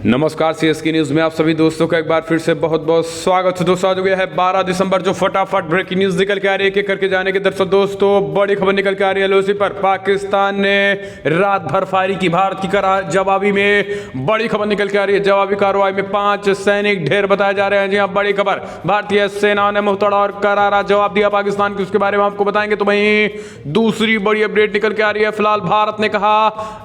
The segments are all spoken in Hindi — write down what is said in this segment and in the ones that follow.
नमस्कार सीएसके न्यूज में आप सभी दोस्तों का एक बार फिर से बहुत बहुत स्वागत है। दोस्तों आज हो गया है 12 दिसंबर, जो फटाफट ब्रेकिंग न्यूज निकल के आ रही है, एक करके जाने के दर्शक दोस्तों बड़ी खबर निकल के आ रही है एलओसी पर। पाकिस्तान ने रात भर फायरिंग की भारत की जवाबी में। बड़ी खबर निकल के आ रही है, जवाबी कार्रवाई में 5 सैनिक ढेर बताए जा रहे हैं। जी हाँ, बड़ी खबर, भारतीय सेना ने मुंहतोड़ और करारा जवाब दिया पाकिस्तान की, उसके बारे में आपको बताएंगे। तो वहीं दूसरी बड़ी अपडेट निकल के आ रही है, फिलहाल भारत ने कहा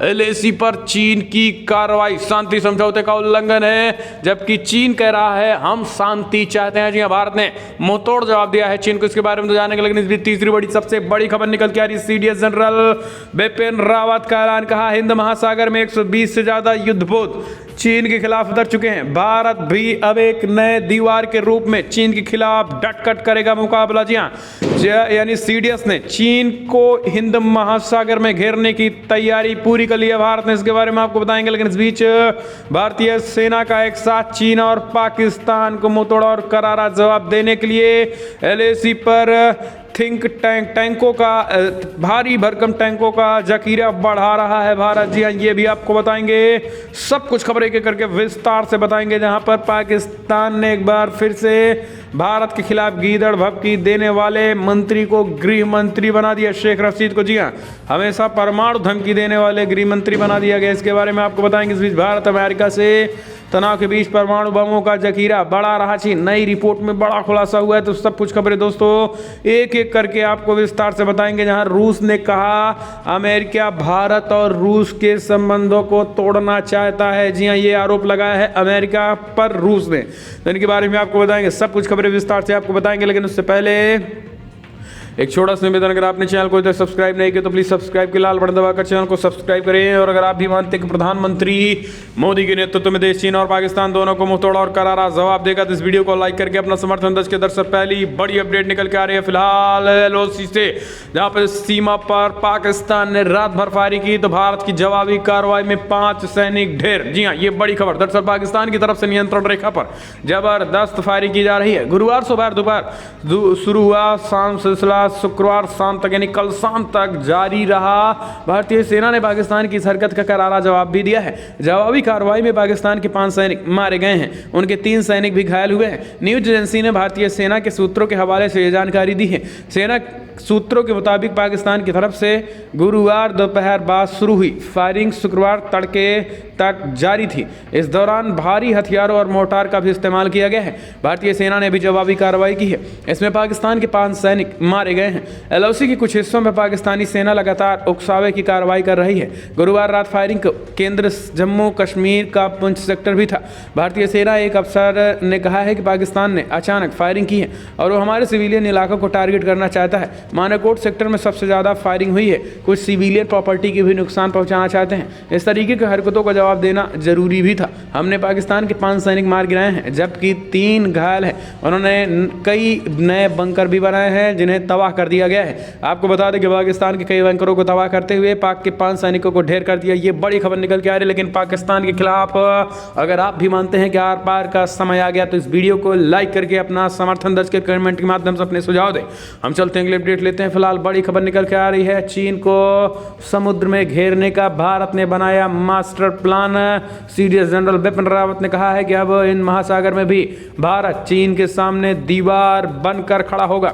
एलएसी पर चीन की कार्रवाई शांति समझौते का उल्लंघन है, जबकि चीन कह रहा है हम शांति चाहते हैं। जी हां, भारत ने मुंहतोड़ जवाब दिया है चीन को, इसके बारे में तो जानेंगे। लेकिन इस तीसरी बड़ी सबसे बड़ी खबर निकल के आ रही है, सीडीएस जनरल बिपिन रावत का ऐलान, कहा हिंद महासागर में 120 से ज्यादा युद्धपोत चीन के खिलाफ उतर चुके हैं। भारत भी अब एक नए दीवार के रूप में चीन के खिलाफ डटकट करेगा मुकाबला। जी हाँ, यानी सीडीएस ने चीन को हिंद महासागर में घेरने की तैयारी पूरी कर ली है भारत ने, इसके बारे में आपको बताएंगे। लेकिन इस बीच भारतीय सेना का एक साथ चीन और पाकिस्तान को मुंहतोड़ और करारा जवाब देने के लिए एलएसी पर टैंकों का भारी भरकम टैंकों का जखीरा बढ़ा रहा है भारत। जी हाँ, ये भी आपको बताएंगे। सब कुछ खबरें एक करके विस्तार से बताएंगे, जहां पर पाकिस्तान ने एक बार फिर से भारत के खिलाफ गीदड़ भभकी देने वाले मंत्री को गृह मंत्री बना दिया, शेख रशीद को। जी हाँ, हमेशा परमाणु धमकी देने वाले गृह मंत्री बना दिया गया, इसके बारे में आपको बताएंगे। इस बीच भारत अमेरिका से तनाव के बीच परमाणु बमों का जखीरा बढ़ा रहा चीन, नई रिपोर्ट में बड़ा खुलासा हुआ है। तो सब कुछ खबरें दोस्तों एक एक करके आपको विस्तार से बताएंगे। जहां रूस ने कहा अमेरिका भारत और रूस के संबंधों को तोड़ना चाहता है। जी हां, ये आरोप लगाया है अमेरिका पर रूस ने, तो इनके बारे में आपको बताएंगे। सब कुछ खबरें विस्तार से आपको बताएंगे, लेकिन उससे पहले एक छोटा सा निवेदन, अगर आपने चैनल को इधर सब्सक्राइब नहीं किया तो प्लीज सब्सक्राइब के लाल बटन दबाकर चैनल को सब्सक्राइब करें। और अगर आप भी मानते हैं कि प्रधानमंत्री मोदी के नेतृत्व में देश चीन और पाकिस्तान दोनों को मुंहतोड़ और करारा जवाब देगा, तो इस वीडियो को लाइक करके अपना समर्थन दर्ज के दर्शक। पहली बड़ी अपडेट निकल के आ रही है फिलहाल एलओसी से, जहां पर सीमा पर पाकिस्तान ने रात भर फायरिंग की, तो भारत की जवाबी कार्रवाई में 5 सैनिक ढेर। जी हाँ, ये बड़ी खबर, दरअसल पाकिस्तान की तरफ से नियंत्रण रेखा पर जबरदस्त फायरिंग की जा रही है। गुरुवार सुबह दोपहर शुरू हुआ शाम सिलसिला शुक्रवार शाम तक, यानी कल शाम तक जारी रहा। भारतीय सेना ने पाकिस्तान की इस हरकत का करारा जवाब भी दिया है। जवाबी कार्रवाई में पाकिस्तान के 5 सैनिक मारे गए हैं, उनके 3 सैनिक भी घायल हुए हैं। न्यूज एजेंसी ने भारतीय सेना के सूत्रों के हवाले से यह जानकारी दी है। सेना सूत्रों के मुताबिक पाकिस्तान की तरफ से गुरुवार दोपहर बाद शुरू हुई फायरिंग शुक्रवार तड़के तक जारी थी। इस दौरान भारी हथियारों और मोर्टार का भी इस्तेमाल किया गया है। भारतीय सेना ने भी जवाबी कार्रवाई की है, इसमें पाकिस्तान के 5 सैनिक मारे गए हैं। एलओसी के कुछ हिस्सों में पाकिस्तानी सेना लगातार उकसावे की कार्रवाई कर रही है। गुरुवार रात फायरिंग का केंद्र जम्मू कश्मीर का पुंछ सेक्टर भी था। भारतीय सेना एक अफसर ने कहा है कि पाकिस्तान ने अचानक फायरिंग की है और वो हमारे सिविलियन इलाकों को टारगेट करना चाहता है। मानाकोट सेक्टर में सबसे ज़्यादा फायरिंग हुई है, कुछ सिविलियन प्रॉपर्टी की भी नुकसान पहुंचाना चाहते हैं। इस तरीके की हरकतों का जवाब देना जरूरी भी था। हमने पाकिस्तान के 5 सैनिक मार गिराए हैं, जबकि 3 घायल हैं। उन्होंने कई नए बंकर भी बनाए हैं जिन्हें तबाह कर दिया गया है। आपको बता दें कि पाकिस्तान के कई बंकरों को तबाह करते हुए पाक के 5 सैनिकों को ढेर कर दिया। ये बड़ी खबर निकल के आ रही है। लेकिन पाकिस्तान के खिलाफ अगर आप भी मानते हैं कि आर पार का समय आ गया, तो इस वीडियो को लाइक करके अपना समर्थन दर्ज कर कमेंट के माध्यम से अपने सुझाव दें। हम चलते हैं अगले अपडेट लेते हैं। फिलहाल बड़ी खबर निकल के आ रही है, चीन को समुद्र में घेरने का भारत ने बनाया master plan. CDS general Bipin Rawat ने कहा है कि अब इन महासागर में भी भारत चीन के सामने दीवार बनकर खड़ा होगा।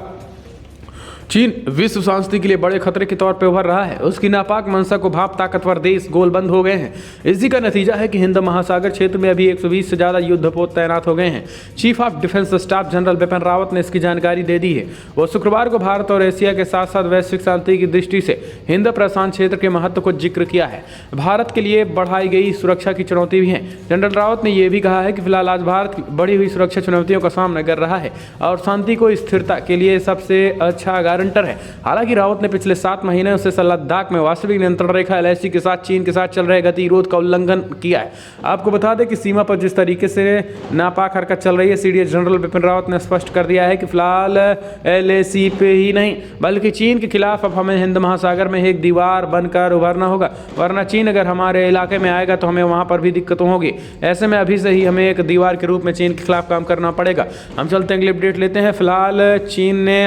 चीन विश्व शांति के लिए बड़े खतरे के तौर पर उभर रहा है। उसकी नापाक मंशा को भाप ताकतवर देश गोलबंद हो गए हैं। इसी का नतीजा है कि हिंद महासागर क्षेत्र में अभी 120 से ज्यादा युद्धपोत तैनात हो गए हैं। Chief of defence staff general Bipin Rawat ने इसकी जानकारी दे दी है। वो शुक्रवार को भारत और एशिया के साथ साथ वैश्विक शांति की दृष्टि से हिंद प्रशांत क्षेत्र के महत्व को जिक्र किया है। भारत के लिए बढ़ाई गई सुरक्षा की चुनौती भी है। जनरल रावत ने यह भी कहा है कि फिलहाल आज भारत बढ़ी हुई सुरक्षा चुनौतियों का सामना कर रहा है और शांति को स्थिरता के लिए सबसे अच्छा गारंटर है। हालांकि रावत ने पिछले 7 महीनों से लद्दाख में वास्तविक नियंत्रण रेखा एलएसी के साथ चीन के साथ चल रहे गतिरोध का उल्लंघन किया है। आपको बता दें कि सीमा पर जिस तरीके से नापाक हरकत चल रही है, सीडीएस जनरल बिपिन रावत ने स्पष्ट कर दिया है कि फिलहाल एलएसी पे ही नहीं बल्कि चीन के खिलाफ अब हमें हिंद महासागर में एक दीवार बनकर उभरना होगा, वरना चीन अगर हमारे इलाके में आएगा तो हमें वहां पर भी दिक्कतें होगी। ऐसे में अभी से ही हमें एक दीवार के रूप में चीन के खिलाफ काम करना पड़ेगा। हम चलते हैं अगले अपडेट लेते हैं। फिलहाल चीन ने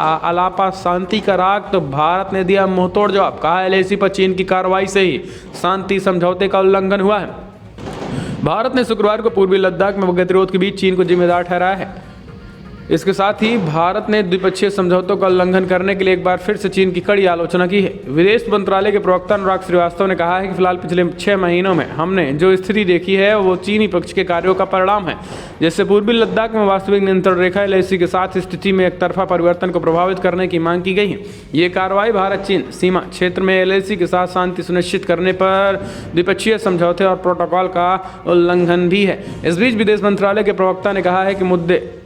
अलापा शांति का राग, तो भारत ने दिया मुंहतोड़ जवाब। कहा एलएसी पर चीन की कार्रवाई से ही शांति समझौते का उल्लंघन हुआ है। भारत ने शुक्रवार को पूर्वी लद्दाख में गतिरोध के बीच चीन को जिम्मेदार ठहराया है। इसके साथ ही भारत ने द्विपक्षीय समझौतों का उल्लंघन करने के लिए एक बार फिर से चीन की कड़ी आलोचना की है। विदेश मंत्रालय के प्रवक्ता अनुराग श्रीवास्तव ने कहा है कि फिलहाल पिछले 6 महीनों में हमने जो स्थिति देखी है वो चीनी पक्ष के कार्यों का परिणाम है, जिससे पूर्वी लद्दाख में वास्तविक नियंत्रण रेखा LAC के साथ स्थिति में एकतरफा परिवर्तन को प्रभावित करने की मांग की गई है। ये कार्रवाई भारत चीन सीमा क्षेत्र में LAC के साथ शांति सुनिश्चित करने पर द्विपक्षीय समझौते और प्रोटोकॉल का उल्लंघन भी है। इस बीच विदेश मंत्रालय के प्रवक्ता ने कहा है कि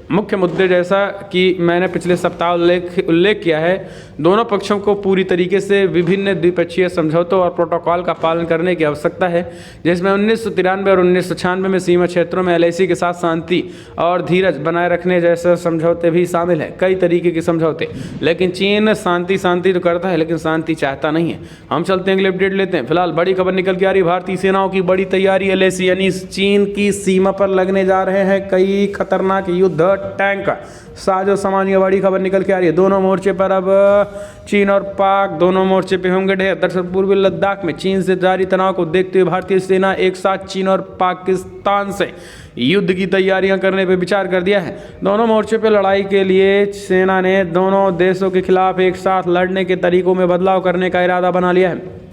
मुख्य मुद्दे, जैसा कि मैंने पिछले सप्ताह उल्लेख किया है, दोनों पक्षों को पूरी तरीके से विभिन्न द्विपक्षीय समझौतों और प्रोटोकॉल का पालन करने की आवश्यकता है, जिसमें 1993 और 1996 में सीमा क्षेत्रों में LAC के साथ शांति और धीरज बनाए रखने जैसे समझौते भी शामिल है। कई तरीके के समझौते, लेकिन चीन शांति तो करता है लेकिन शांति चाहता नहीं है। हम चलते हैं, अगले अपडेट लेते हैं। फिलहाल बड़ी खबर निकल के आ रही है, भारतीय सेनाओं की बड़ी तैयारी। LAC यानी चीन की सीमा पर लगने जा रहे हैं कई खतरनाक युद्ध टैंक। साजो सामान की बड़ी खबर निकल के आ रही है। दोनों मोर्चे पर अब चीन और पाक दोनों मोर्चे पे होंगे ढेर। दरअसल पूर्वी लद्दाख में चीन से जारी तनाव को देखते हुए भारतीय सेना एक साथ चीन और पाकिस्तान से युद्ध की तैयारियां करने पर विचार कर दिया है। दोनों मोर्चे पर लड़ाई के लिए सेना ने दोनों देशों के खिलाफ एक साथ लड़ने के तरीकों में बदलाव करने का इरादा बना लिया है।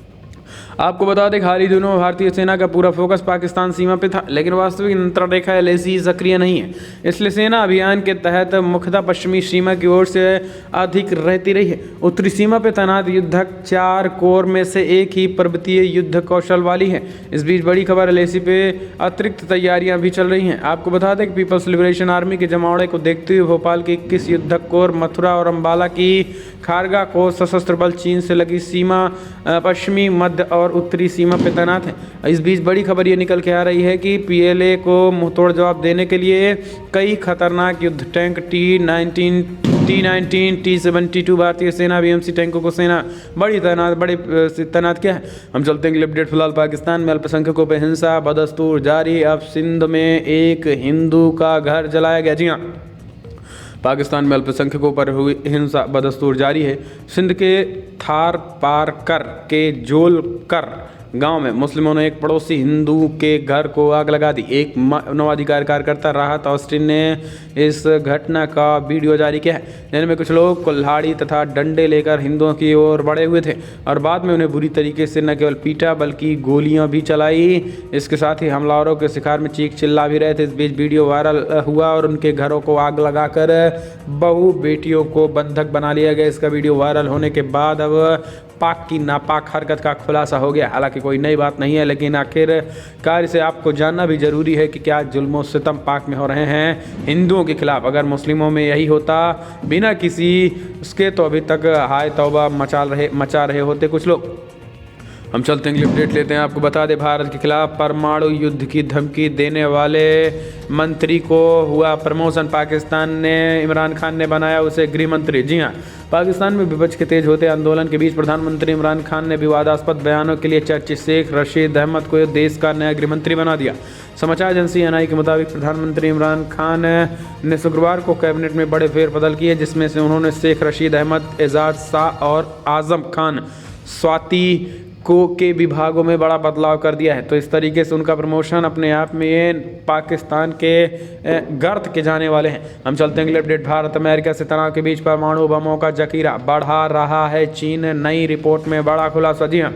आपको बता दें, हाल ही दिनों में भारतीय सेना का पूरा फोकस पाकिस्तान सीमा पे था, लेकिन वास्तविक नियंत्रण रेखा LAC सक्रिय नहीं है। इसलिए सेना अभियान के तहत मुख्यतः पश्चिमी सीमा की ओर से अधिक रहती रही है। उत्तरी सीमा पे तैनात युद्धक 4 कोर में से एक ही पर्वतीय युद्ध कौशल वाली है। इस बीच बड़ी खबर, LAC पे अतिरिक्त तैयारियां भी चल रही हैं। आपको बता दें कि पीपल्स लिबरेशन आर्मी के जमावड़े को देखते हुए भोपाल के 21 युद्धक कोर, मथुरा और अम्बाला की खारगा को सशस्त्र बल चीन से लगी सीमा, पश्चिमी, मध्य और उत्तरी सीमा पर तैनात है। इस बीच बड़ी खबर ये निकल के आ रही है कि PLA को मुंहतोड़ जवाब देने के लिए कई खतरनाक युद्ध टैंक T-19, T-72 भारतीय सेना BMC टैंकों को सेना तैनात किया है। हम चलते हैं, अपडेट। फिलहाल पाकिस्तान में अल्पसंख्यकों पर हिंसा बदस्तूर जारी। अब सिंध में एक हिंदू का घर जलाया गया। जी हाँ, पाकिस्तान में अल्पसंख्यकों पर हुई हिंसा बदस्तूर जारी है। सिंध के थार पारकर के जोलकर गांव में मुस्लिमों ने एक पड़ोसी हिंदू के घर को आग लगा दी। एक मानवाधिकार कार्यकर्ता राहत ऑस्टिन ने इस घटना का वीडियो जारी किया है, जिनमें कुछ लोग कुल्हाड़ी तथा डंडे लेकर हिंदुओं की ओर बढ़े हुए थे और बाद में उन्हें बुरी तरीके से न केवल पीटा बल्कि गोलियां भी चलाई। इसके साथ ही हमलावरों के शिकार में चीख चिल्ला भी रहे थे। इस बीच वीडियो वायरल हुआ और उनके घरों को आग लगाकर बहू बेटियों को बंधक बना लिया गया। इसका वीडियो वायरल होने के बाद अब पाक की नापाक हरकत का खुलासा हो गया। हालांकि कोई नई बात नहीं है, लेकिन आखिरकार इसे आपको जानना भी जरूरी है कि क्या जुल्म सितम पाक में हो रहे हैं हिंदुओं के खिलाफ। अगर मुस्लिमों में यही होता बिना किसी उसके, तो अभी तक हाय तौबा मचा रहे होते कुछ लोग। हम चलते हैं, अपडेट लेते हैं। आपको बता दें, भारत के खिलाफ परमाणु युद्ध की धमकी देने वाले मंत्री को हुआ प्रमोशन। पाकिस्तान ने इमरान खान ने बनाया उसे गृह मंत्री। जी हाँ, पाकिस्तान में विपक्ष के तेज होते आंदोलन के बीच प्रधानमंत्री इमरान खान ने विवादास्पद बयानों के लिए चर्चित शेख रशीद अहमद को देश का नया गृह मंत्री बना दिया। समाचार एजेंसी NI के मुताबिक प्रधानमंत्री इमरान खान ने शुक्रवार को कैबिनेट में बड़े फेरबदल किए, जिसमें से उन्होंने शेख रशीद अहमद, एजाज शाह और आजम खान स्वाति के विभागों में बड़ा बदलाव कर दिया है। तो इस तरीके से उनका प्रमोशन अपने आप में पाकिस्तान के गर्त के जाने वाले हैं। हम चलते हैं, अगले अपडेट। भारत अमेरिका से तनाव के बीच परमाणु बमों का जखीरा बढ़ा रहा है चीन। नई रिपोर्ट में बड़ा खुलासा। जी हाँ,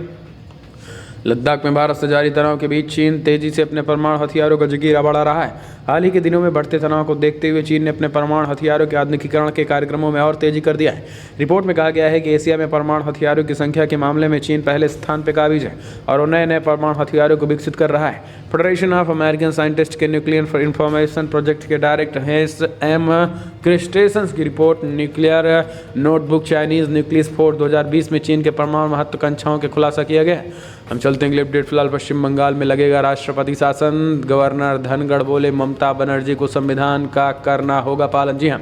लद्दाख में भारत से जारी तनाव के बीच चीन तेजी से अपने परमाणु हथियारों का जखीरा बढ़ा रहा है। हाल ही के दिनों में बढ़ते तनाव को देखते हुए चीन ने अपने परमाणु हथियारों के आधुनिकीकरण के कार्यक्रमों में और तेजी कर दिया है। रिपोर्ट में कहा गया है कि एशिया में परमाणु हथियारों की संख्या के मामले में चीन पहले स्थान पर काबिज है और वो नए परमाणु हथियारों को विकसित कर रहा है। फेडरेशन ऑफ अमेरिकन साइंटिस्ट के न्यूक्लियर इंफॉर्मेशन प्रोजेक्ट के डायरेक्टर HM क्रिस्टेसन की report nuclear notebook Chinese nucleus force 2020 में चीन के परमाणु महत्वाकांक्षाओं के खुलासा किया गया है। हम चलते हैं, अपडेट। फिलहाल पश्चिम बंगाल में लगेगा राष्ट्रपति शासन। गवर्नर धनगढ़ बोले ममता बनर्जी को संविधान का करना होगा पालन। जी हाँ,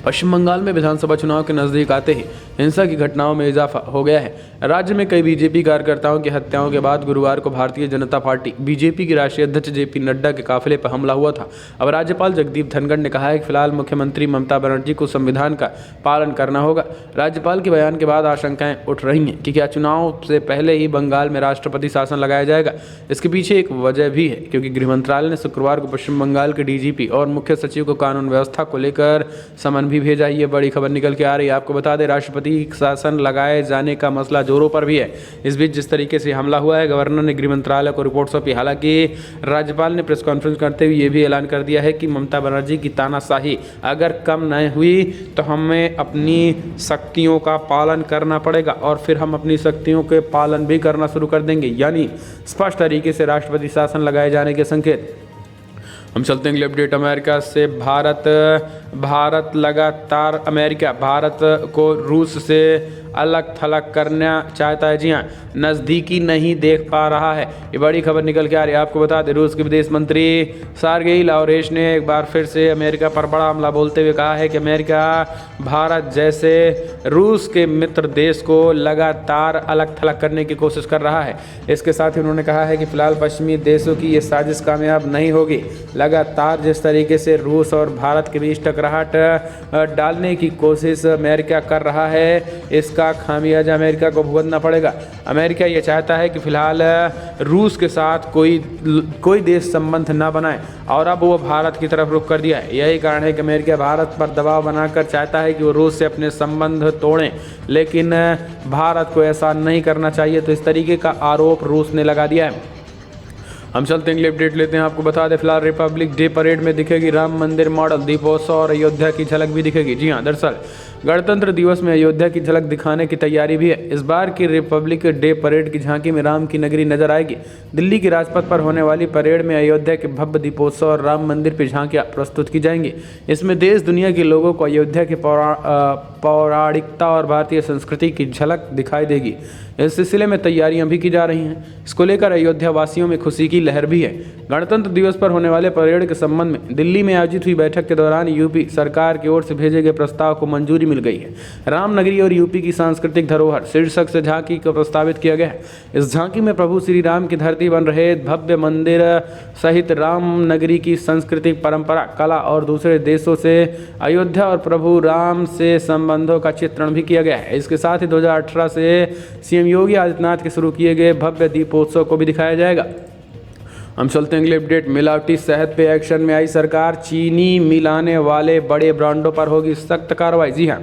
पश्चिम बंगाल में विधानसभा चुनाव के नजदीक आते ही हिंसा की घटनाओं में इजाफा हो गया है। राज्य में कई बीजेपी कार्यकर्ताओं की हत्याओं के बाद गुरुवार को भारतीय जनता पार्टी बीजेपी के राष्ट्रीय अध्यक्ष जेपी नड्डा के काफिले पर हमला हुआ था। अब राज्यपाल जगदीप धनखड़ ने कहा है कि फिलहाल मुख्यमंत्री ममता बनर्जी को संविधान का पालन करना होगा। राज्यपाल के बयान के बाद आशंकाएं उठ रही हैं कि क्या चुनाव से पहले ही बंगाल में राष्ट्रपति शासन लगाया जाएगा। इसके पीछे एक वजह भी है, क्योंकि गृह मंत्रालय ने शुक्रवार को पश्चिम बंगाल के डीजीपी और मुख्य सचिव को कानून व्यवस्था को लेकर समन भी भेजा। ये बड़ी खबर निकल के आ रही है। आपको बता दें, राष्ट्रपति शासन लगाए जाने का मसला जोरों पर भी है। इस बीच जिस तरीके से हमला हुआ है, गवर्नर ने गृह मंत्रालय को रिपोर्ट सौंपी। हालांकि राज्यपाल ने प्रेस कॉन्फ्रेंस करते हुए ये भी ऐलान कर दिया है कि ममता बनर्जी की तानाशाही अगर कम नहीं हुई तो हमें अपनी शक्तियों का पालन करना पड़ेगा और फिर हम अपनी शक्तियों के पालन भी करना शुरू कर देंगे। यानी स्पष्ट तरीके से राष्ट्रपति शासन लगाए जाने के संकेत। हम चलते हैं अगले अपडेट अमेरिका से। भारत लगातार अमेरिका भारत को रूस से अलग थलग करना चाहता है। जी हाँ, नज़दीकी नहीं देख पा रहा है। ये बड़ी खबर निकल के आ रही है। आपको बता दें, रूस के विदेश मंत्री सर्गेई लावरेश ने एक बार फिर से अमेरिका पर बड़ा हमला बोलते हुए कहा है कि अमेरिका भारत जैसे रूस के मित्र देश को लगातार अलग थलग करने की कोशिश कर रहा है। इसके साथ ही उन्होंने कहा है कि फिलहाल पश्चिमी देशों की ये साजिश कामयाब नहीं होगी। लगातार जिस तरीके से रूस और भारत के बीच टकराहट डालने की कोशिश अमेरिका कर रहा है, इसका खामियाजा अमेरिका को भुगतना पड़ेगा। अमेरिका ये चाहता है कि फिलहाल रूस के साथ कोई देश संबंध ना बनाए और अब वो भारत की तरफ रुख कर दिया है। यही कारण है कि अमेरिका भारत पर दबाव बनाकर चाहता है कि वो रूस से अपने संबंध तोड़ें, लेकिन भारत को ऐसा नहीं करना चाहिए। तो इस तरीके का आरोप रूस ने लगा दिया है। हम चलते हैं, अपडेट लेते हैं। आपको बता दें, फिलहाल रिपब्लिक डे परेड में दिखेगी राम मंदिर मॉडल, दीपोत्सव और अयोध्या की झलक भी दिखेगी। जी हाँ, दरअसल गणतंत्र दिवस में अयोध्या की झलक दिखाने की तैयारी भी है। इस बार की रिपब्लिक डे परेड की झांकी में राम की नगरी नजर आएगी। दिल्ली की राजपथ पर होने वाली परेड में अयोध्या के भव्य दीपोत्सव और राम मंदिर पर झांकियां प्रस्तुत की जाएंगी। इसमें देश दुनिया के लोगों को अयोध्या की पौराणिकता और भारतीय संस्कृति की झलक दिखाई देगी। इस सिलसिले में तैयारियां भी की जा रही हैं। इसको लेकर अयोध्या वासियों में खुशी की लहर भी है। गणतंत्र दिवस पर होने वाले परेड के संबंध में दिल्ली में आयोजित हुई बैठक के दौरान यूपी सरकार की ओर से भेजे गए प्रस्ताव को मंजूरी मिल गई है। राम नगरी और यूपी की सांस्कृतिक धरोहर शीर्षक से झांकी को प्रस्तावित किया गया है। इस झांकी में प्रभु श्री राम की धरती बन रहे भव्य मंदिर सहित राम नगरी की सांस्कृतिक परंपरा, कला और दूसरे देशों से अयोध्या और प्रभु राम से संबंधों का चित्रण भी किया गया है। इसके साथ ही 2018 से सीएम योगी आदित्यनाथ के शुरू किए गए भव्य दीपोत्सव को भी दिखाया जाएगा। हम चलते हैं अगले अपडेट। मिलावटी शहद पे एक्शन में आई सरकार, चीनी मिलाने वाले बड़े ब्रांडों पर होगी सख्त कार्रवाई। जी हाँ,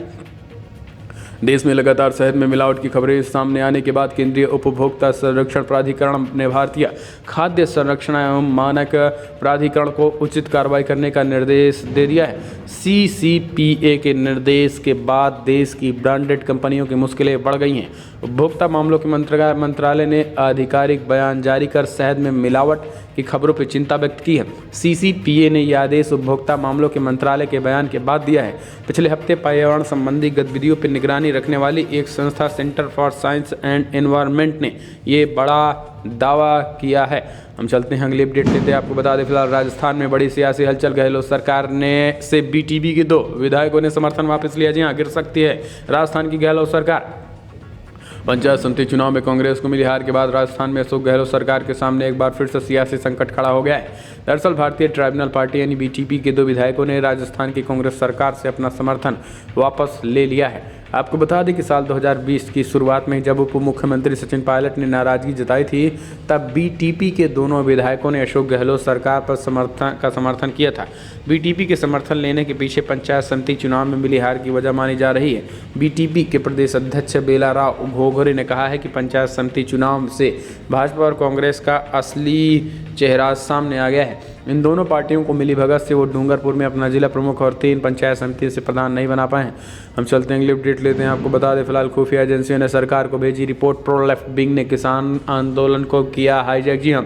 देश में लगातार शहद में मिलावट की खबरें सामने आने के बाद केंद्रीय उपभोक्ता संरक्षण प्राधिकरण ने भारतीय खाद्य संरक्षण एवं मानक प्राधिकरण को उचित कार्रवाई करने का निर्देश दे दिया है। CCPA के निर्देश के बाद देश की ब्रांडेड कंपनियों की मुश्किलें बढ़ गई हैं। उपभोक्ता मामलों के मंत्रालय ने आधिकारिक बयान जारी कर शहद में मिलावट की खबरों पर चिंता व्यक्त की है। CCPA ने यह आदेश उपभोक्ता मामलों के मंत्रालय के बयान के बाद दिया है। पिछले हफ्ते पर्यावरण संबंधी गतिविधियों पर निगरानी रखने वाली एक संस्था centre for science and environment ने ये बड़ा दावा किया है। हम चलते हैं, अगली अपडेट लेते हैं। आपको बता दें, फिलहाल राजस्थान में बड़ी सियासी हलचल। गहलोत सरकार ने से BTP के 2 विधायकों ने समर्थन वापस लिया। जी हाँ, गिर सकती है राजस्थान की गहलोत सरकार। पंचायत समिति चुनाव में कांग्रेस को मिली हार के बाद राजस्थान में अशोक गहलोत सरकार के सामने एक बार फिर से सियासी संकट खड़ा हो गया है। दरअसल भारतीय ट्राइबल पार्टी यानी BTP के 2 विधायकों ने राजस्थान की कांग्रेस सरकार से अपना समर्थन वापस ले लिया है। आपको बता दें कि साल 2020 की शुरुआत में जब उप मुख्यमंत्री सचिन पायलट ने नाराजगी जताई थी, तब BTP के दोनों विधायकों ने अशोक गहलोत सरकार पर समर्थन किया था। BTP के समर्थन लेने के पीछे पंचायत समिति चुनाव में मिली हार की वजह मानी जा रही है। BTP के प्रदेश अध्यक्ष बेलाराव घोघरे ने कहा है कि पंचायत समिति चुनाव से भाजपा और कांग्रेस का असली चेहरा सामने आ गया है। इन दोनों पार्टियों को मिली भगत से वो डूंगरपुर में अपना जिला प्रमुख और 3 पंचायत समिति से प्रधान नहीं बना पाए हैं। हम चलते हैं, अगली अपडेट लेते हैं। आपको बता दें, फिलहाल खुफिया एजेंसियों ने सरकार को भेजी रिपोर्ट। प्रो लेफ्ट विंग ने किसान आंदोलन को किया हाईजैक। जी हाँ,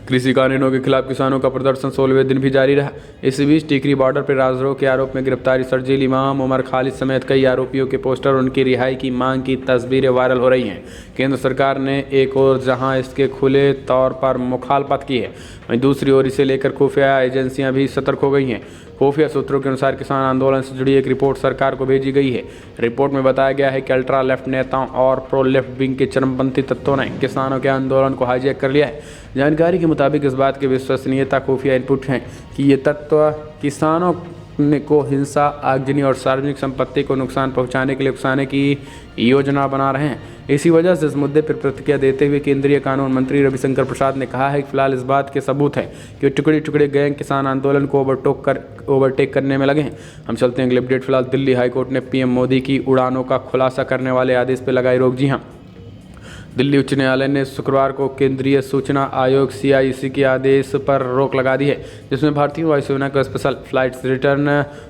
कृषि कानूनों के खिलाफ किसानों का प्रदर्शन 16वें दिन भी जारी रहा। इसी बीच टिकरी बॉर्डर पर राजद्रोह के आरोप में गिरफ्तारी शर्जील इमाम, उमर खालिद समेत कई आरोपियों के पोस्टर और उनकी रिहाई की मांग की तस्वीरें वायरल हो रही हैं। केंद्र सरकार ने एक और जहां इसके खुले तौर पर मुखालफत की है, वहीं दूसरी ओर इसे लेकर खुफिया एजेंसियां भी सतर्क हो गई हैं। खुफिया सूत्रों के अनुसार किसान आंदोलन से जुड़ी एक रिपोर्ट सरकार को भेजी गई है। रिपोर्ट में बताया गया है कि अल्ट्रा लेफ्ट नेताओं और प्रो लेफ्ट विंग के चरमपंथी तत्वों ने किसानों के आंदोलन को हाईजैक कर लिया है। जानकारी के मुताबिक इस बात की विश्वसनीयता खुफिया इनपुट हैं कि ये तत्व किसानों को हिंसा, आगजनी और सार्वजनिक संपत्ति को नुकसान पहुंचाने के लिए उकसाने की योजना बना रहे हैं। इसी वजह से इस मुद्दे पर प्रतिक्रिया देते हुए केंद्रीय कानून मंत्री रविशंकर प्रसाद ने कहा है कि फिलहाल इस बात के सबूत हैं कि टुकड़े टुकड़े गैंग किसान आंदोलन को ओवरटेक करने में लगे हैं। हम चलते हैं अगले अपडेट। फिलहाल दिल्ली हाईकोर्ट ने पीएम मोदी की उड़ानों का खुलासा करने वाले आदेश पर लगाई रोक। जी हाँ, दिल्ली उच्च न्यायालय ने शुक्रवार को केंद्रीय सूचना आयोग CIC के आदेश पर रोक लगा दी है, जिसमें भारतीय वायुसेना को स्पेशल फ्लाइट्स रिटर्न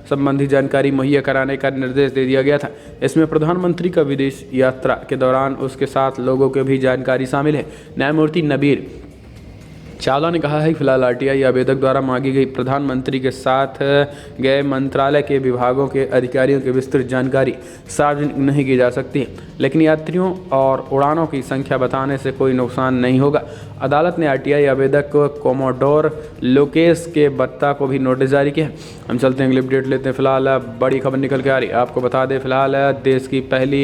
संबंधी जानकारी मुहैया कराने का निर्देश दे दिया गया था। इसमें प्रधानमंत्री का विदेश यात्रा के दौरान उसके साथ लोगों की भी जानकारी शामिल है। न्यायमूर्ति नबीर चावला ने कहा है कि फिलहाल RTI आवेदक द्वारा मांगी गई प्रधानमंत्री के साथ गए मंत्रालय के विभागों के अधिकारियों की विस्तृत जानकारी सार्वजनिक नहीं की जा सकती है, लेकिन यात्रियों और उड़ानों की संख्या बताने से कोई नुकसान नहीं होगा। अदालत ने RTI आवेदक कोमोडोर लोकेश के बत्ता को भी नोटिस जारी किया है। हम चलते हैं अगली अपडेट लेते हैं। फिलहाल बड़ी खबर निकल के आ रही है, आपको बता दें फिलहाल देश की पहली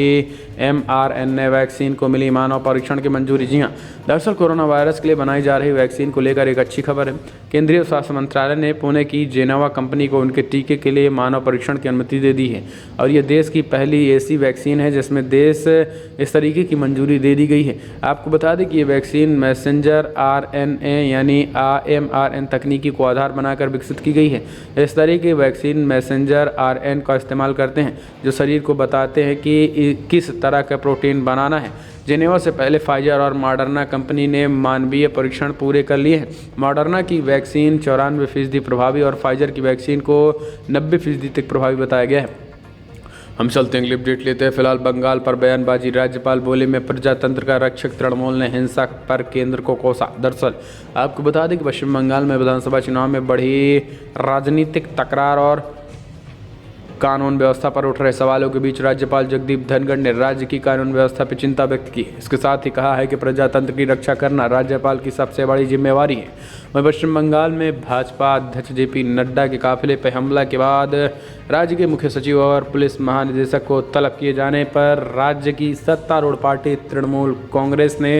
mRNA वैक्सीन को मिली मानव परीक्षण की मंजूरी। जी हाँ, दरअसल कोरोना वायरस के लिए बनाई जा रही वैक्सीन को लेकर एक अच्छी खबर है। केंद्रीय स्वास्थ्य मंत्रालय ने पुणे की जेनोवा कंपनी को उनके टीके के लिए मानव परीक्षण की अनुमति दे दी है और ये देश की पहली ऐसी वैक्सीन है जिसमें देश इस तरीके की मंजूरी दे दी गई है। आपको बता दें कि ये वैक्सीन मैसेंजर RNA यानी mRNA तकनीकी को आधार बनाकर विकसित की गई है। इस तरह की वैक्सीन मैसेंजर RNA का इस्तेमाल करते हैं जो शरीर को बताते हैं कि किस तरह का प्रोटीन बनाना है। जेनेवा से पहले फाइजर और मॉडर्ना कंपनी ने मानवीय परीक्षण पूरे कर लिए हैं। मॉडर्ना की वैक्सीन 94% प्रभावी और फाइजर की वैक्सीन को 90% तक प्रभावी बताया गया है। हम चलते हैं अगली अपडेट लेते हैं। फिलहाल बंगाल पर बयानबाजी, राज्यपाल बोले मैं प्रजातंत्र का रक्षक, तृणमूल ने हिंसा पर केंद्र को कोसा। दरअसल आपको बता दें कि पश्चिम बंगाल में विधानसभा चुनाव में बढ़ी राजनीतिक तकरार और कानून व्यवस्था पर उठ रहे सवालों के बीच राज्यपाल जगदीप धनखड़ ने राज्य की कानून व्यवस्था पर चिंता व्यक्त की। इसके साथ ही कहा है कि प्रजातंत्र की रक्षा करना राज्यपाल की सबसे बड़ी जिम्मेवारी है। वहीं पश्चिम बंगाल में भाजपा अध्यक्ष JP नड्डा के काफिले पर हमला के बाद राज्य के मुख्य सचिव और पुलिस महानिदेशक को तलब किए जाने पर राज्य की सत्तारूढ़ पार्टी तृणमूल कांग्रेस ने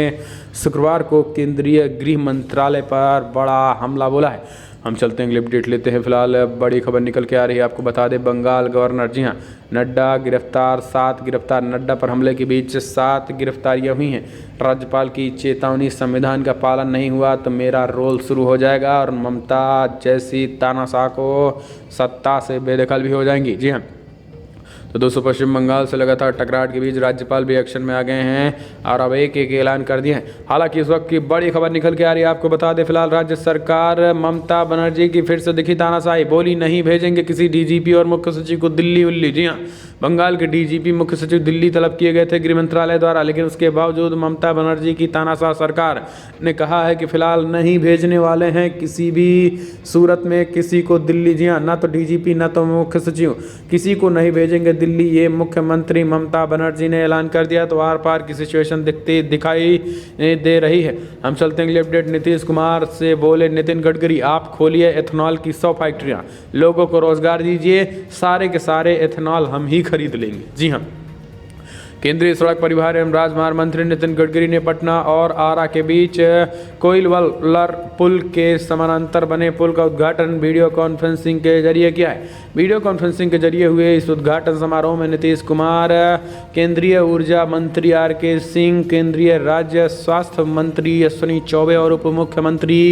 शुक्रवार को केंद्रीय गृह मंत्रालय पर बड़ा हमला बोला है। हम चलते हैं अगली अपडेट लेते हैं। फिलहाल बड़ी खबर निकल के आ रही है, आपको बता दें बंगाल गवर्नर, जी हाँ, नड्डा गिरफ्तार, 7 गिरफ्तार। नड्डा पर हमले के बीच 7 गिरफ्तारियां हुई हैं। राज्यपाल की चेतावनी, संविधान का पालन नहीं हुआ तो मेरा रोल शुरू हो जाएगा और ममता जैसी तानाशाह को सत्ता से बेदखल भी हो जाएंगी। जी हाँ, तो दोस्तों पश्चिम बंगाल से लगातार टकराहट के बीच राज्यपाल भी एक्शन में आ गए हैं और अब एक ऐलान कर दिए हैं। हालांकि इस वक्त की बड़ी खबर निकल के आ रही है, आपको बता दें फिलहाल राज्य सरकार ममता बनर्जी की फिर से दिखी तानाशाही, बोली नहीं भेजेंगे किसी DGP और मुख्य सचिव को दिल्ली उल्ली। जी हाँ, बंगाल के DGP मुख्य सचिव दिल्ली तलब किए गए थे गृह मंत्रालय द्वारा, लेकिन उसके बावजूद ममता बनर्जी की तानाशाह सरकार ने कहा है कि फिलहाल नहीं भेजने वाले हैं किसी भी सूरत में किसी को दिल्ली। जी हाँ, ना तो DGP ना तो मुख्य सचिव, किसी को नहीं भेजेंगे दिल्ली। ये मुख्यमंत्री ममता बनर्जी ने ऐलान कर दिया तो आर पार की सिचुएशन दिखाई दे रही है। हम चलते हैं अगले अपडेट। नीतीश कुमार से बोले नितिन गडकरी, आप खोलिए एथेनॉल की 100 फैक्ट्रियां, लोगों को रोजगार दीजिए, सारे के सारे एथेनॉल हम ही खरीद लेंगे। जी हाँ, केंद्रीय सड़क परिवहन एवं राजमार्ग मंत्री नितिन गडकरी ने पटना और आरा के बीच कोइलवलर पुल के समानांतर बने पुल का उद्घाटन वीडियो कॉन्फ्रेंसिंग के जरिए किया है। वीडियो कॉन्फ्रेंसिंग के जरिए हुए इस उद्घाटन समारोह में नीतीश कुमार, केंद्रीय ऊर्जा मंत्री RK सिंह, केंद्रीय राज्य स्वास्थ्य मंत्री अश्विनी चौबे और उप मुख्यमंत्री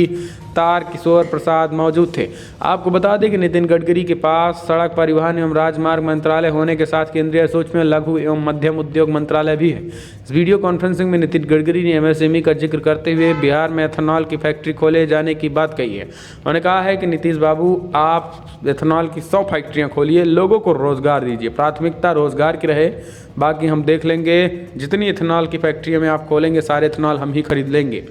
तार किशोर प्रसाद मौजूद थे। आपको बता दें कि नितिन गडकरी के पास सड़क परिवहन एवं राजमार्ग मंत्रालय होने के साथ केंद्रीय सूक्ष्म, लघु एवं मध्यम उद्योग मंत्रालय भी है। इस वीडियो कॉन्फ्रेंसिंग में नितिन गडकरी ने MSME का जिक्र करते हुए बिहार में एथेनॉल की फैक्ट्री खोले जाने की बात कही है। उन्होंने कहा है कि नीतीश बाबू, आप एथेनॉल की 100 फैक्ट्रियां खोलिए, लोगों को रोजगार दीजिए, प्राथमिकता रोजगार की रहे, बाकी हम देख लेंगे। जितनी एथेनॉल की फैक्ट्रियां में आप खोलेंगे सारे एथेनॉल हम ही खरीद लेंगे।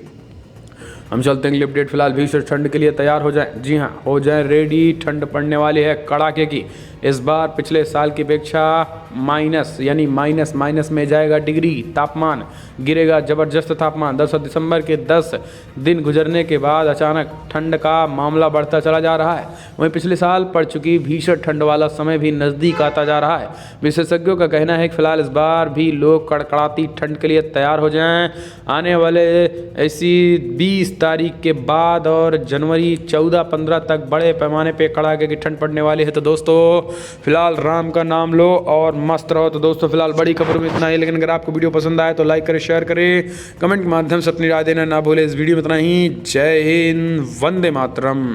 हम चलते हैं अगली अपडेट। फिलहाल भीषण ठंड के लिए तैयार हो जाएं। जी हाँ, हो जाएं रेडी। ठंड पड़ने वाली है कड़ाके की। इस बार पिछले साल की अपेक्षा माइनस में जाएगा डिग्री तापमान, गिरेगा ज़बरदस्त तापमान। 10 दिसंबर के 10 दिन गुजरने के बाद अचानक ठंड का मामला बढ़ता चला जा रहा है। वहीं पिछले साल पड़ चुकी भीषण ठंड वाला समय भी नज़दीक आता जा रहा है। विशेषज्ञों का कहना है कि फिलहाल इस बार भी लोग कड़कड़ाती ठंड के लिए तैयार हो जाएं। आने वाले ऐसी 20 तारीख के बाद और जनवरी 14-15 तक बड़े पैमाने पे कड़ाके की ठंड पड़ने वाली है। तो दोस्तों फिलहाल राम का नाम लो और मस्त रहो। तो दोस्तों फिलहाल बड़ी खबर में इतना ही, लेकिन अगर आपको वीडियो पसंद आए तो लाइक करें, शेयर करें, कमेंट के माध्यम से अपनी राय देना ना भूले। इस वीडियो में इतना ही। जय हिंद, वंदे मातरम।